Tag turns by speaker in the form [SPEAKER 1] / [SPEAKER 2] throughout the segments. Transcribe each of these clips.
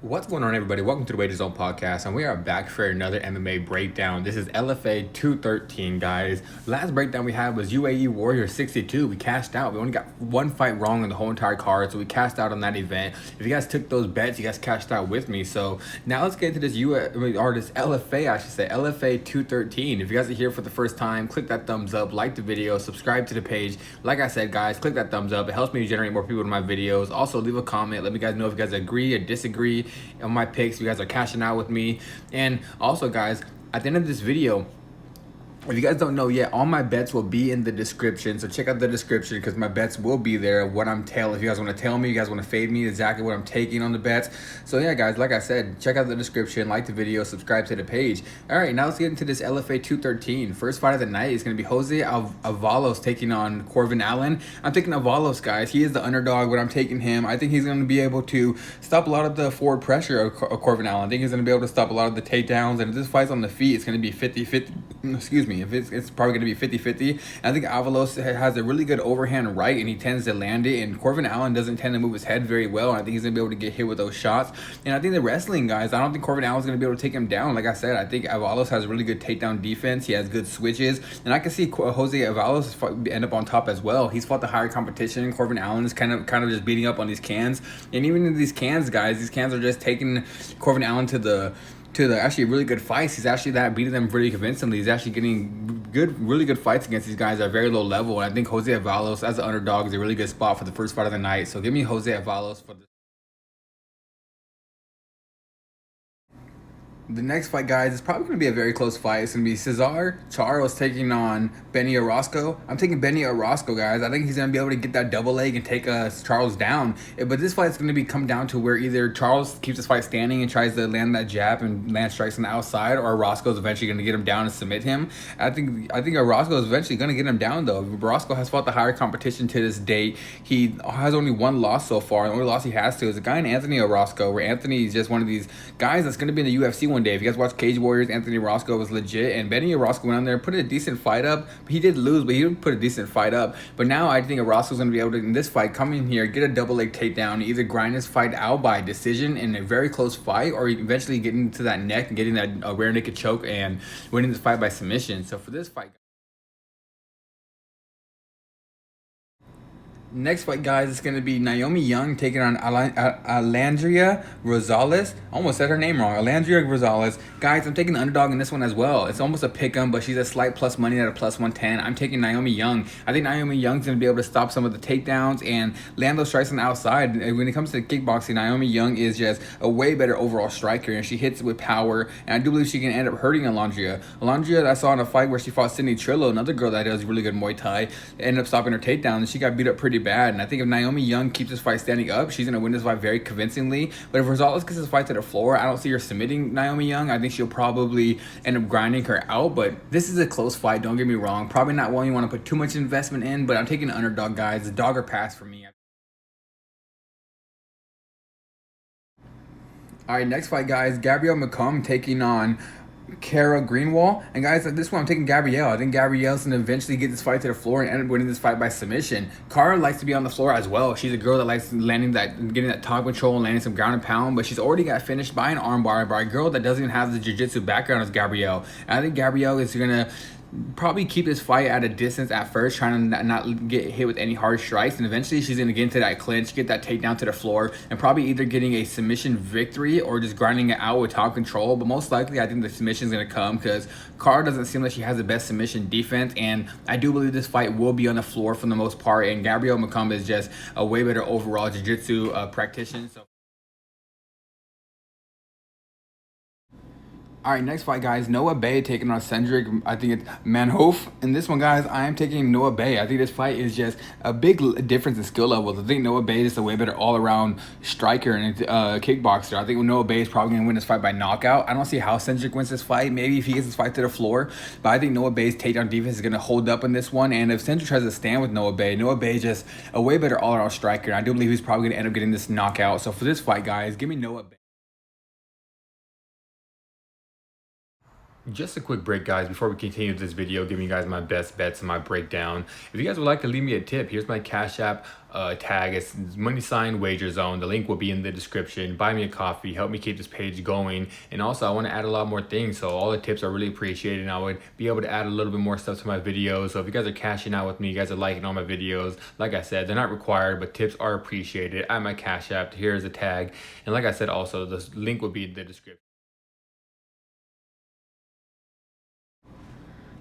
[SPEAKER 1] What's going on, everybody? Welcome to the Wages Zone podcast, and we are back for another MMA breakdown. This is LFA 213, guys. Last breakdown we had was UAE Warrior 62. We cashed out. We only got one fight wrong in the whole entire card, so we cashed out on that event. If you guys took those bets, you guys cashed out with me. So now let's get into this this LFA, I should say, LFA 213. If you guys are here for the first time, click that thumbs up, like the video, subscribe to the page. Like I said, guys, click that thumbs up. It helps me generate more people to my videos. Also, leave a comment. Let me guys know if you guys agree or disagree on my picks. You guys are cashing out with me. And also, guys, at the end of this video, if you guys don't know yet, all my bets will be in the description. So check out the description because my bets will be there. What I'm telling, if you guys want to tell me, you guys want to fade me, exactly what I'm taking on the bets. So yeah, guys, like I said, check out the description, like the video, subscribe to the page. All right, now let's get into this LFA 213. First fight of the night is going to be Jose Avalos taking on Corvin Allen. I'm taking Avalos, guys. He is the underdog, but I'm taking him. I think he's going to be able to stop a lot of the forward pressure of Corvin Allen. I think he's going to be able to stop a lot of the takedowns. And if this fight's on the feet, it's going to be 50-50. Excuse me. If it's probably going to be 50-50. I think Avalos has a really good overhand right, and he tends to land it. And Corvin Allen doesn't tend to move his head very well. And I think he's going to be able to get hit with those shots. And I think the wrestling, guys, I don't think Corvin Allen's going to be able to take him down. Like I said, I think Avalos has really good takedown defense. He has good switches. And I can see Jose Avalos end up on top as well. He's fought the higher competition. Corvin Allen is kind of just beating up on these cans. And even in these cans, guys, these cans are just taking Corvin Allen to the actually really good fights. He's actually beating them really convincingly. He's actually getting really good fights against these guys at a very low level. And I think Jose Avalos as an underdog is a really good spot for the first fight of the night. So give me Jose Avalos for the next fight, guys, is probably going to be a very close fight. It's going to be Cesar Charles taking on Benny Arasco. I'm taking Benny Arasco, guys. I think he's going to be able to get that double leg and take Charles down. But this fight's going to come down to where either Charles keeps this fight standing and tries to land that jab and land strikes on the outside, or Arasco's eventually going to get him down and submit him. I think Arasco is eventually going to get him down, though. Arasco has fought the higher competition to this date. He has only one loss so far. The only loss he has to is a guy named Anthony Arasco, where Anthony is just one of these guys that's going to be in the UFC one day. If you guys watch Cage Warriors, Anthony Arasco was legit, and Benny Arasco went on there, put a decent fight up. He did lose, but he did put a decent fight up. But now I think Arasco's going to be able to, in this fight, come in here, get a double leg takedown, either grind this fight out by decision in a very close fight, or eventually get into that neck and getting that rear naked choke and winning this fight by submission. So for this fight, next fight, guys, it's going to be Naomi Young taking on Alandria Rosales. I almost said her name wrong. Alandria Rosales. Guys, I'm taking the underdog in this one as well. It's almost a pick-em, but she's a slight plus money at a plus 110. I'm taking Naomi Young. I think Naomi Young's going to be able to stop some of the takedowns and land those strikes on the outside. When it comes to kickboxing, Naomi Young is just a way better overall striker, and she hits with power, and I do believe she can end up hurting Alandria. Alandria, I saw in a fight where she fought Sydney Trillo, another girl that does really good Muay Thai, ended up stopping her takedown, and she got beat up pretty bad. And I think if Naomi Young keeps this fight standing up, she's going to win this fight very convincingly. But if Rosales gets this fight to the floor, I don't see her submitting Naomi Young. I think she'll probably end up grinding her out. But this is a close fight, don't get me wrong. Probably not one you want to put too much investment in, but I'm taking the underdog, guys. The dog or pass for me. All right, next fight, guys. Gabrielle Mcombe taking on Greenwall. And guys, at this one, I'm taking Gabrielle. I think Gabrielle's gonna eventually get this fight to the floor and end up winning this fight by submission. Carla likes to be on the floor as well. She's a girl that likes getting that top control and landing some ground and pound, but she's already got finished by an armbar by a girl that doesn't even have the jiu-jitsu background as Gabrielle. And I think Gabrielle is gonna probably keep this fight at a distance at first, trying to not get hit with any hard strikes, and eventually she's going to get into that clinch, get that takedown to the floor, and probably either getting a submission victory or just grinding it out with top control. But most likely, I think the submission is going to come because Carla doesn't seem like she has the best submission defense, and I do believe this fight will be on the floor for the most part, and Gabrielle Mcombe is just a way better overall jiu-jitsu practitioner. So all right, next fight, guys. Noah Bey taking on Cedric. I think it's Manho. In this one, guys, I am taking Noah Bey. I think this fight is just a big difference in skill levels. I think Noah Bey is a way better all-around striker and kickboxer. I think Noah Bey is probably going to win this fight by knockout. I don't see how Cedric wins this fight. Maybe if he gets this fight to the floor. But I think Noah Bey's takedown defense is going to hold up in this one. And if Cedric tries to stand with Noah Bey is just a way better all-around striker. And I do believe he's probably going to end up getting this knockout. So for this fight, guys, give me Noah Bey. Just a quick break, guys, before we continue this video, giving you guys my best bets and my breakdown. If you guys would like to leave me a tip, here's my Cash App tag. It's money sign wager zone. The link will be in the description. Buy me a coffee, help me keep this page going. And also, I want to add a lot more things, so all the tips are really appreciated, and I would be able to add a little bit more stuff to my videos. So if you guys are cashing out with me, you guys are liking all my videos, like I said, they're not required, but tips are appreciated. Add my Cash App. Here's a tag. And like I said, also, the link will be in the description.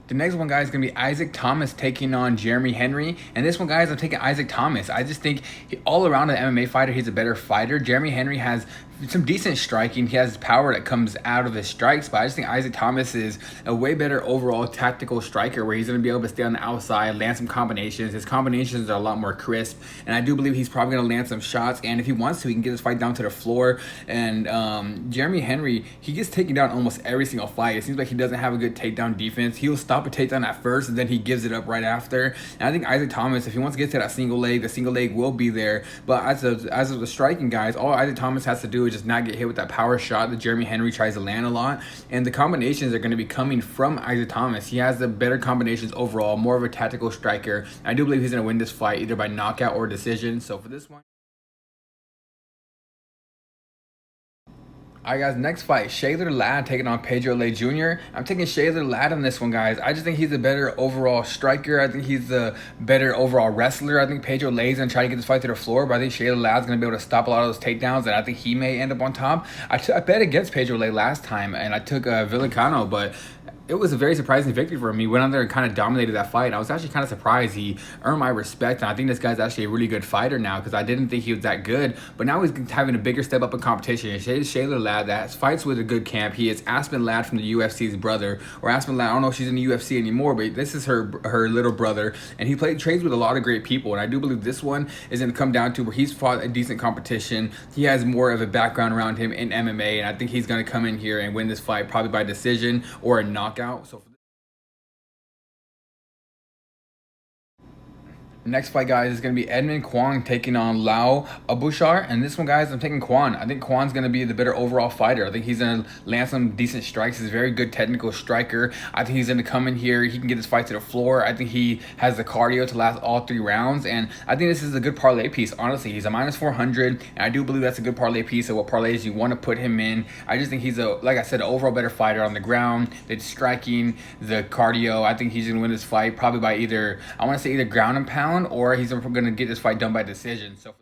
[SPEAKER 1] The next one, guys, is going to be Isaac Thomas taking on Jeremy Henry. And this one, guys, I'm taking Isaac Thomas. I just think all around an MMA fighter, he's a better fighter. Jeremy Henry has some decent striking. He has power that comes out of his strikes, but I just think Isaac Thomas is a way better overall tactical striker, where he's going to be able to stay on the outside, land some combinations. His combinations are a lot more crisp, and I do believe he's probably going to land some shots, and if he wants to, he can get his fight down to the floor. And Jeremy Henry, he gets taken down almost every single fight. It seems like he doesn't have a good takedown defense. He'll stop a takedown at first, and then he gives it up right after. And I think Isaac Thomas, if he wants to get to that single leg, the single leg will be there. But as of the striking, guys, all Isaac Thomas has to do is just not get hit with that power shot that Jeremy Henry tries to land a lot. And the combinations are going to be coming from Isaac Thomas. He has the better combinations overall, more of a tactical striker. I do believe he's going to win this fight either by knockout or decision. So for this one, all right, guys, next fight, Shaylor Lad taking on Pedro Lay Jr. I'm taking Shaylor Lad on this one, guys. I just think he's a better overall striker. I think he's a better overall wrestler. I think Pedro Lay's going to try to get this fight to the floor, but I think Shaylor Lad's going to be able to stop a lot of those takedowns, and I think he may end up on top. I bet against Pedro Lay last time, and I took Villicano, but it was a very surprising victory for him. He went on there and kind of dominated that fight. I was actually kind of surprised. He earned my respect, and I think this guy's actually a really good fighter now, because I didn't think he was that good. But now he's having a bigger step up in competition. Shaylor Lad that fights with a good camp. He is Aspen Ladd from the UFC's brother, or Aspen Ladd. I don't know if she's in the UFC anymore, but this is her little brother, and he trades with a lot of great people. And I do believe this one is going to come down to where he's fought a decent competition. He has more of a background around him in MMA, and I think he's going to come in here and win this fight probably by decision or a knockout. So next fight, guys, is going to be Edwin Kang taking on Lau Abushar. And this one, guys, I'm taking Kwan. I think Kwan's going to be the better overall fighter. I think he's going to land some decent strikes. He's a very good technical striker. I think he's going to come in here. He can get his fight to the floor. I think he has the cardio to last all 3 rounds. And I think this is a good parlay piece, honestly. He's a minus 400. And I do believe that's a good parlay piece of what parlays you want to put him in. I just think he's, like I said, an overall better fighter on the ground. The striking, the cardio. I think he's going to win this fight probably by either, I want to say either ground and pound, or he's going to get this fight done by decision. So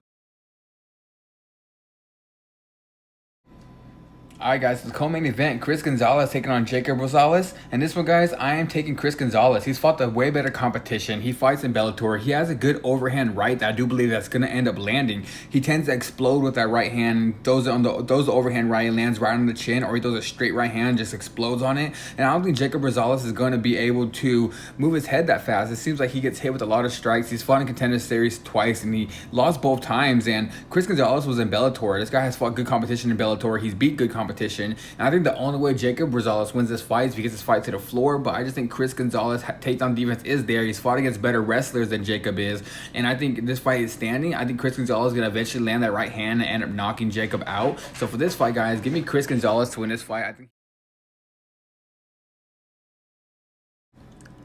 [SPEAKER 1] all right, guys, the co-main event, Chris Gonzalez taking on Jacob Rosales. And this one, guys, I am taking Chris Gonzalez. He's fought the way better competition. He fights in Bellator. He has a good overhand right that I do believe that's going to end up landing. He tends to explode with that right hand. Those the overhand right, lands right on the chin, or he throws a straight right hand, just explodes on it. And I don't think Jacob Rosales is going to be able to move his head that fast. It seems like he gets hit with a lot of strikes. He's fought in Contender Series twice, and he lost both times. And Chris Gonzalez was in Bellator. This guy has fought good competition in Bellator. He's beat good competition. And I think the only way Jacob Rosales wins this fight is if he gets his fight to the floor. But I just think Chris Gonzalez takedown defense is there. He's fought against better wrestlers than Jacob is. And I think this fight is standing. I think Chris Gonzalez is going to eventually land that right hand and end up knocking Jacob out. So for this fight, guys, give me Chris Gonzalez to win this fight. I think.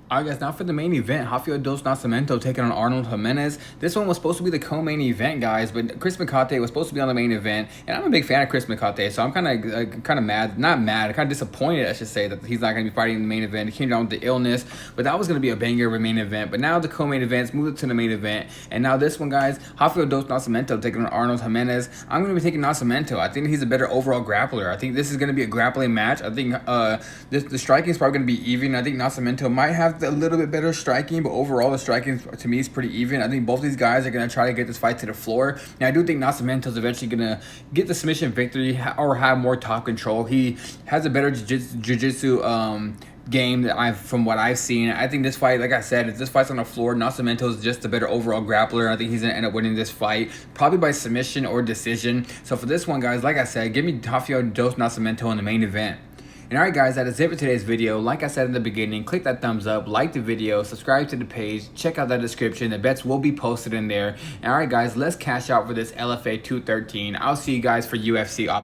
[SPEAKER 1] All right, guys, now for the main event, Rafael dos Nascimento taking on Arnold Jimenez. This one was supposed to be the co-main event, guys, but Chris Mcome was supposed to be on the main event, and I'm a big fan of Chris Mcome, so I'm kind of mad, not mad, kind of disappointed, I should say, that he's not going to be fighting in the main event. He came down with the illness, but that was going to be a banger of a main event. But now the co-main events moved it to the main event, and now this one, guys, Rafael dos Nascimento taking on Arnold Jimenez. I'm going to be taking Nascimento. I think he's a better overall grappler. I think this is going to be a grappling match. I think the striking is probably going to be even. I think Nascimento might have a little bit better striking, but overall the striking to me is pretty even. I think both these guys are going to try to get this fight to the floor. And I do think Nascimento is eventually going to get the submission victory or have more top control. He has a better jiu-jitsu game that from what I've seen. I think this fight, like I said, if this fight's on the floor, Nascimento is just a better overall grappler. I think he's gonna end up winning this fight, probably by submission or decision. So for this one, guys, like I said, give me Rafael dos Nascimento in the main event. And alright, guys, that is it for today's video. Like I said in the beginning, click that thumbs up, like the video, subscribe to the page, check out that description. The bets will be posted in there. And alright, guys, let's cash out for this LFA 213. I'll see you guys for UFC